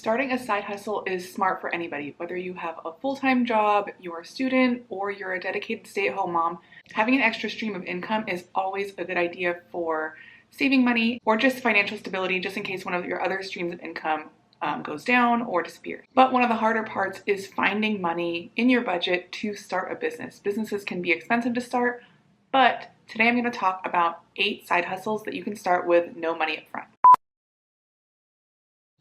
Starting a side hustle is smart for anybody, whether you have a full-time job, you're a student, or you're a dedicated stay-at-home mom. Having an extra stream of income is always a good idea for saving money or just financial stability, just in case one of your other streams of income goes down or disappears. But one of the harder parts is finding money in your budget to start a business. Businesses can be expensive to start, but today I'm going to talk about 8 side hustles that you can start with no money up front.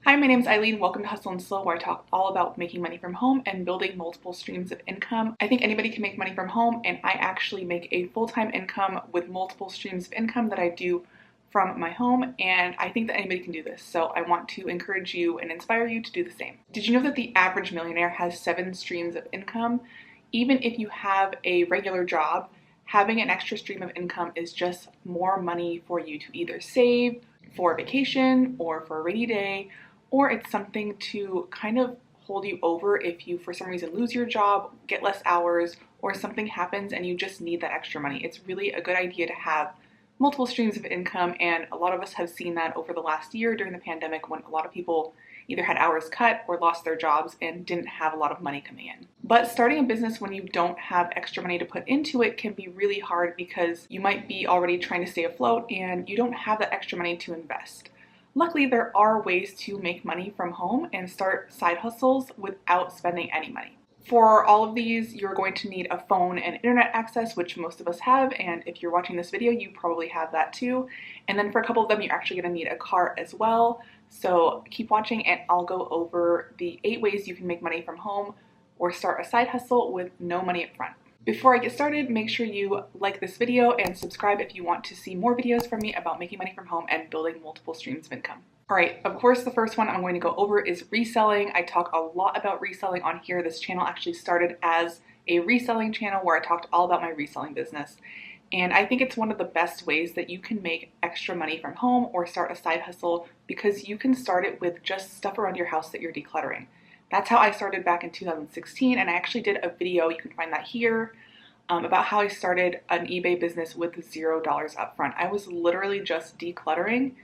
Hi, my name is Eileen. Welcome to Hustle and Slow, where I talk all about making money from home and building multiple streams of income. I think anybody can make money from home, and I actually make a full-time income with multiple streams of income that I do from my home, and I think that anybody can do this. So I want to encourage you and inspire you to do the same. Did you know that the average millionaire has 7 streams of income? Even if you have a regular job, having an extra stream of income is just more money for you to either save for a vacation or for a rainy day, or it's something to kind of hold you over if you for some reason lose your job, get less hours, or something happens and you just need that extra money. It's really a good idea to have multiple streams of income, and a lot of us have seen that over the last year during the pandemic when a lot of people either had hours cut or lost their jobs and didn't have a lot of money coming in. But starting a business when you don't have extra money to put into it can be really hard because you might be already trying to stay afloat and you don't have that extra money to invest. Luckily, there are ways to make money from home and start side hustles without spending any money. For all of these, you're going to need a phone and internet access, which most of us have, and if you're watching this video, you probably have that too. And then for a couple of them, you're actually going to need a car as well. So keep watching and I'll go over the 8 ways you can make money from home or start a side hustle with no money up front. Before I get started, make sure you like this video and subscribe if you want to see more videos from me about making money from home and building multiple streams of income. Alright, of course the first one I'm going to go over is reselling. I talk a lot about reselling on here. This channel actually started as a reselling channel where I talked all about my reselling business. And I think it's one of the best ways that you can make extra money from home or start a side hustle because you can start it with just stuff around your house that you're decluttering. That's how I started back in 2016, and I actually did a video, you can find that here, about how I started an eBay business with $0 upfront. I was literally just decluttering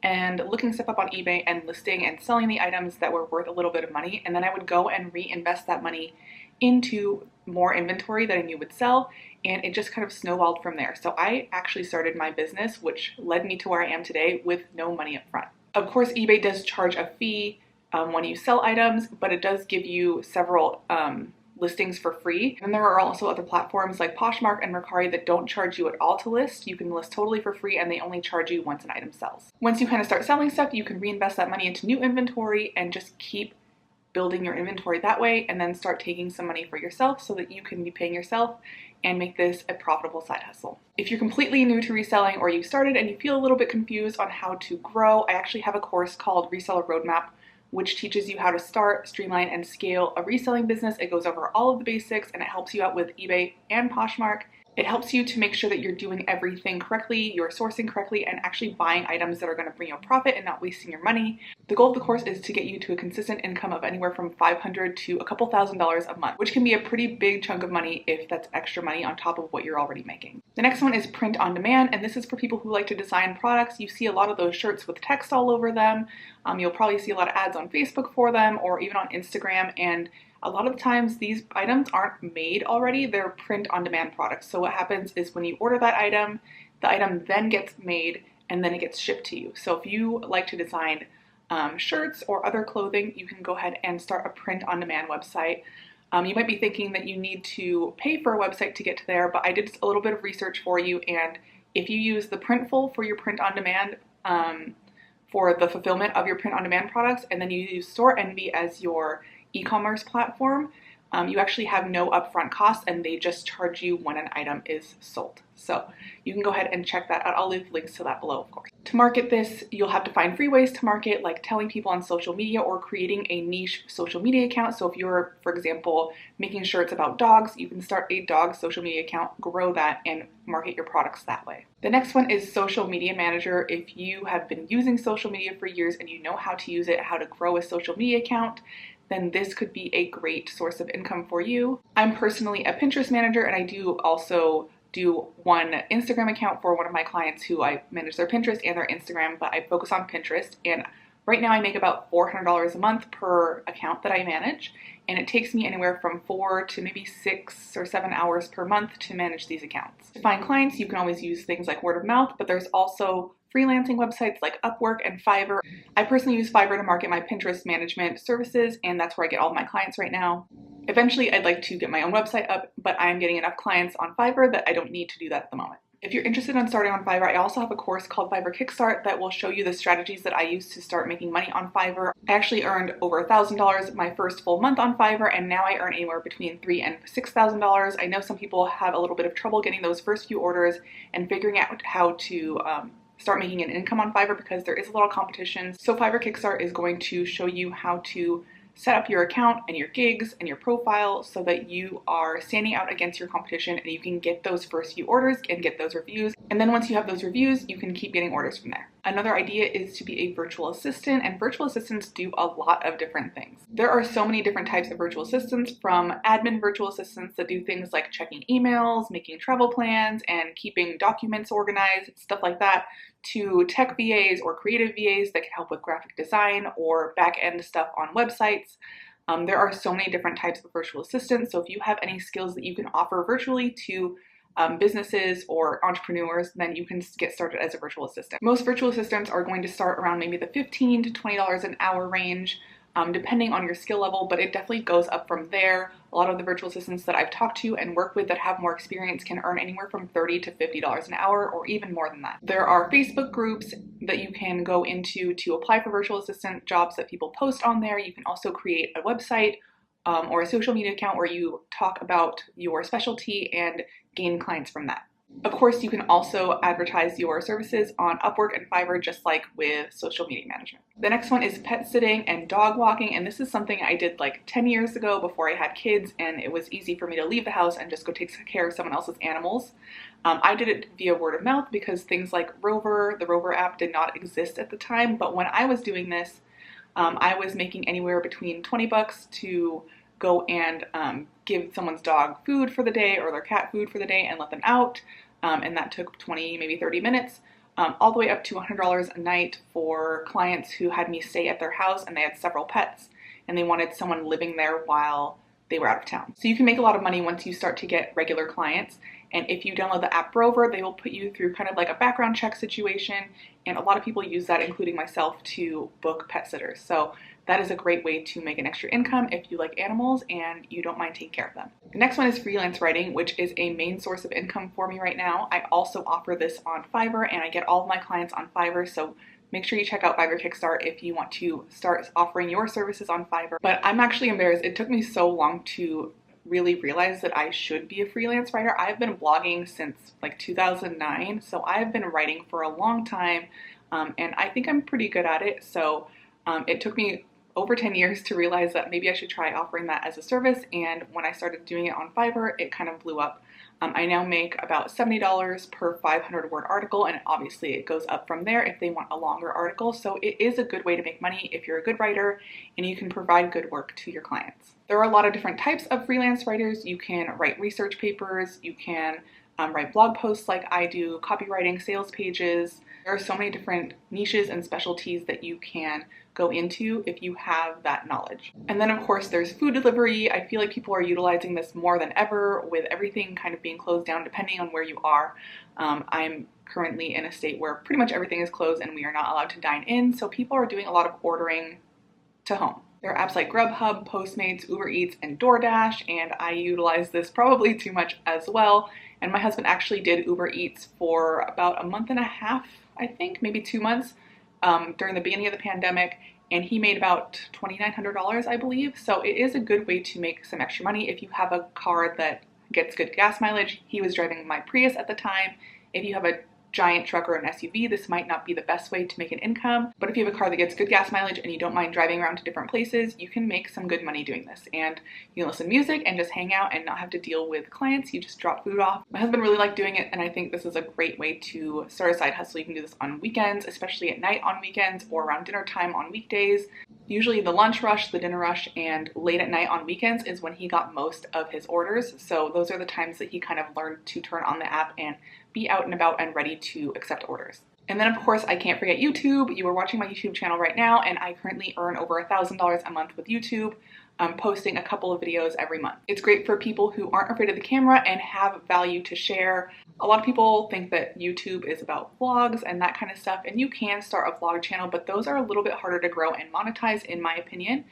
and looking stuff up on eBay and listing and selling the items that were worth a little bit of money, and then I would go and reinvest that money into more inventory that I knew would sell, and it just kind of snowballed from there. So I actually started my business, which led me to where I am today, with no money up front. Of course, eBay does charge a fee when you sell items, but it does give you several listings for free. And there are also other platforms like Poshmark and Mercari that don't charge you at all to list. You can list totally for free and they only charge you once an item sells. Once you kind of start selling stuff, you can reinvest that money into new inventory and just keep building your inventory that way, and then start taking some money for yourself so that you can be paying yourself and make this a profitable side hustle. If you're completely new to reselling or you started and you feel a little bit confused on how to grow, I actually have a course called Reseller Roadmap, which teaches you how to start, streamline, and scale a reselling business. It goes over all of the basics and it helps you out with eBay and Poshmark. It helps you to make sure that you're doing everything correctly, you're sourcing correctly, and actually buying items that are going to bring you a profit and not wasting your money. The goal of the course is to get you to a consistent income of anywhere from $500 to a couple $1,000s a month, which can be a pretty big chunk of money if that's extra money on top of what you're already making. The next one is print on demand, and this is for people who like to design products. You see a lot of those shirts with text all over them. You'll probably see a lot of ads on Facebook for them or even on Instagram, and a lot of the times these items aren't made already, they're print on demand products. So what happens is when you order that item, the item then gets made and then it gets shipped to you. So if you like to design shirts or other clothing, you can go ahead and start a print on demand website. You might be thinking that you need to pay for a website to get to there, but I did a little bit of research for you, and if you use the Printful for your print on demand, for the fulfillment of your print on demand products, and then you use Store Envy as your e-commerce platform, you actually have no upfront costs and they just charge you when an item is sold. So you can go ahead and check that out. I'll leave links to that below, of course. To market this, you'll have to find free ways to market, like telling people on social media or creating a niche social media account. So if you're, for example, making shirts about dogs, you can start a dog social media account, grow that, and market your products that way. The next one is Social Media Manager. If you have been using social media for years and you know how to use it, how to grow a social media account, then this could be a great source of income for you. I'm personally a Pinterest manager, and I do also do one Instagram account for one of my clients who I manage their Pinterest and their Instagram, but I focus on Pinterest, and Right now I make about $400 a month per account that I manage, and it takes me anywhere from 4 to maybe 6 or 7 hours per month to manage these accounts. To find clients, you can always use things like word of mouth, but there's also freelancing websites like Upwork and Fiverr. I personally use Fiverr to market my Pinterest management services, and that's where I get all of my clients right now. Eventually, I'd like to get my own website up, but I'm getting enough clients on Fiverr that I don't need to do that at the moment. If you're interested in starting on Fiverr, I also have a course called Fiverr KICKSTART that will show you the strategies that I use to start making money on Fiverr. I actually earned over $1,000 my first full month on Fiverr, and now I earn anywhere between $3,000 and $6,000. I know some people have a little bit of trouble getting those first few orders and figuring out how to start making an income on Fiverr because there is a little competition. So Fiverr KICKSTART is going to show you how to set up your account and your gigs and your profile so that you are standing out against your competition and you can get those first few orders and get those reviews. And then once you have those reviews, you can keep getting orders from there. Another idea is to be a virtual assistant, and virtual assistants do a lot of different things. There are so many different types of virtual assistants, from admin virtual assistants that do things like checking emails, making travel plans, and keeping documents organized, stuff like that, to tech VAs or creative VAs that can help with graphic design or back-end stuff on websites. There are so many different types of virtual assistants, so if you have any skills that you can offer virtually to businesses or entrepreneurs, then you can get started as a virtual assistant. Most virtual assistants are going to start around maybe the $15 to $20 an hour range, depending on your skill level, but it definitely goes up from there. A lot of the virtual assistants that I've talked to and work with that have more experience can earn anywhere from $30 to $50 an hour, or even more than that. There are Facebook groups that you can go into to apply for virtual assistant jobs that people post on there. You can also create a website or a social media account where you talk about your specialty and gain clients from that. Of course, you can also advertise your services on Upwork and Fiverr, just like with social media management. The next one is pet sitting and dog walking, and this is something I did like 10 years ago before I had kids, and it was easy for me to leave the house and just go take care of someone else's animals. I did it via word of mouth because things like ROVER, the ROVER app, did not exist at the time, but when I was doing this, I was making anywhere between $20 to go and give someone's dog food for the day or their cat food for the day and let them out. And that took 20, maybe 30 minutes, all the way up to $100 a night for clients who had me stay at their house and they had several pets and they wanted someone living there while they were out of town. So you can make a lot of money once you start to get regular clients. And if you download the app ROVER, they will put you through kind of like a background check situation. And a lot of people use that, including myself, to book pet sitters. So that is a great way to make an extra income if you like animals and you don't mind taking care of them. The next one is freelance writing, which is a main source of income for me right now. I also offer this on Fiverr, and I get all of my clients on Fiverr. So make sure you check out Fiverr KICKSTART if you want to start offering your services on Fiverr. But I'm actually embarrassed. It took me so long to really realize that I should be a freelance writer. I've been blogging since like 2009, so I've been writing for a long time, and I think I'm pretty good at it. So it took me over 10 years to realize that maybe I should try offering that as a service, and when I started doing it on Fiverr, it kind of blew up. I now make about $70 per 500-word article, and obviously it goes up from there if they want a longer article. So it is a good way to make money if you're a good writer and you can provide good work to your clients. There are a lot of different types of freelance writers. You can write research papers, you can write blog posts like I do, copywriting, sales pages. There are so many different niches and specialties that you can go into if you have that knowledge. And then of course there's food delivery. I feel like people are utilizing this more than ever with everything kind of being closed down depending on where you are. I'm currently in a state where pretty much everything is closed and we are not allowed to dine in, so people are doing a lot of ordering to home. There are apps like Grubhub, Postmates, Uber Eats, and DoorDash, and I utilize this probably too much as well. And my husband actually did Uber Eats for about a month and a half, I think, maybe 2 months, during the beginning of the pandemic, and he made about $2,900, I believe. So it is a good way to make some extra money if you have a car that gets good gas mileage. He was driving my Prius at the time. If you have a giant truck or an SUV, this might not be the best way to make an income, but if you have a car that gets good gas mileage and you don't mind driving around to different places, you can make some good money doing this. And you can listen to music and just hang out and not have to deal with clients. You just drop food off. My husband really liked doing it, and I think this is a great way to start a side hustle. You can do this on weekends, especially at night on weekends or around dinner time on weekdays. Usually the lunch rush, the dinner rush, and late at night on weekends is when he got most of his orders. So those are the times that he kind of learned to turn on the app and be out and about and ready to accept orders. And then of course, I can't forget YouTube. You are watching my YouTube channel right now, and I currently earn over $1,000 a month with YouTube. I'm posting a couple of videos every month. It's great for people who aren't afraid of the camera and have value to share. A lot of people think that YouTube is about vlogs and that kind of stuff, and you can start a vlog channel, but those are a little bit harder to grow and monetize in my opinion.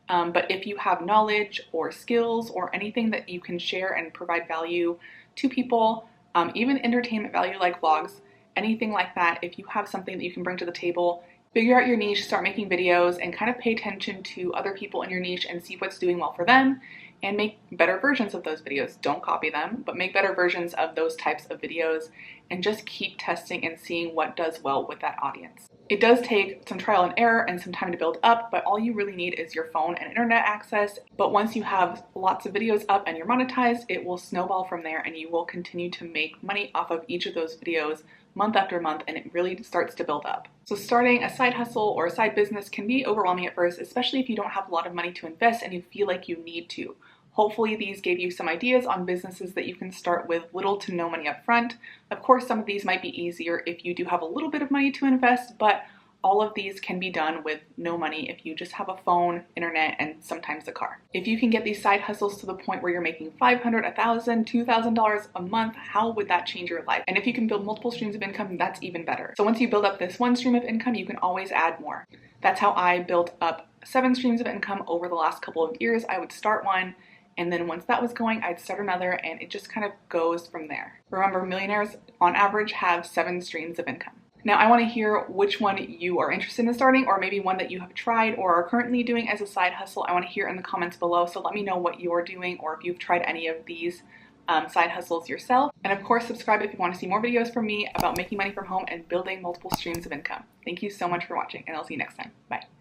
But if you have knowledge or skills or anything that you can share and provide value to people, even entertainment value like vlogs, anything like that, if you have something that you can bring to the table, figure out your niche, start making videos, and kind of pay attention to other people in your niche and see what's doing well for them and make better versions of those videos. Don't copy them, but make better versions of those types of videos and just keep testing and seeing what does well with that audience. It does take some trial and error and some time to build up, but all you really need is your phone and internet access. But once you have lots of videos up and you're monetized, it will snowball from there and you will continue to make money off of each of those videos month after month, and it really starts to build up. So starting a side hustle or a side business can be overwhelming at first, especially if you don't have a lot of money to invest and you feel like you need to. Hopefully these gave you some ideas on businesses that you can start with little to no money up front. Of course, some of these might be easier if you do have a little bit of money to invest, but all of these can be done with no money if you just have a phone, internet, and sometimes a car. If you can get these side hustles to the point where you're making $500, $1,000, $2,000 a month, how would that change your life? And if you can build multiple streams of income, that's even better. So once you build up this one stream of income, you can always add more. That's how I built up 7 streams of income over the last couple of years. I would start one, and then once that was going, I'd start another, and it just kind of goes from there. Remember, millionaires on average have 7 streams of income. Now I want to hear which one you are interested in starting, or maybe one that you have tried or are currently doing as a side hustle. I want to hear in the comments below, so let me know what you're doing or if you've tried any of these side hustles yourself. And of course, subscribe if you want to see more videos from me about making money from home and building multiple streams of income. Thank you so much for watching, and I'll see you next time. Bye.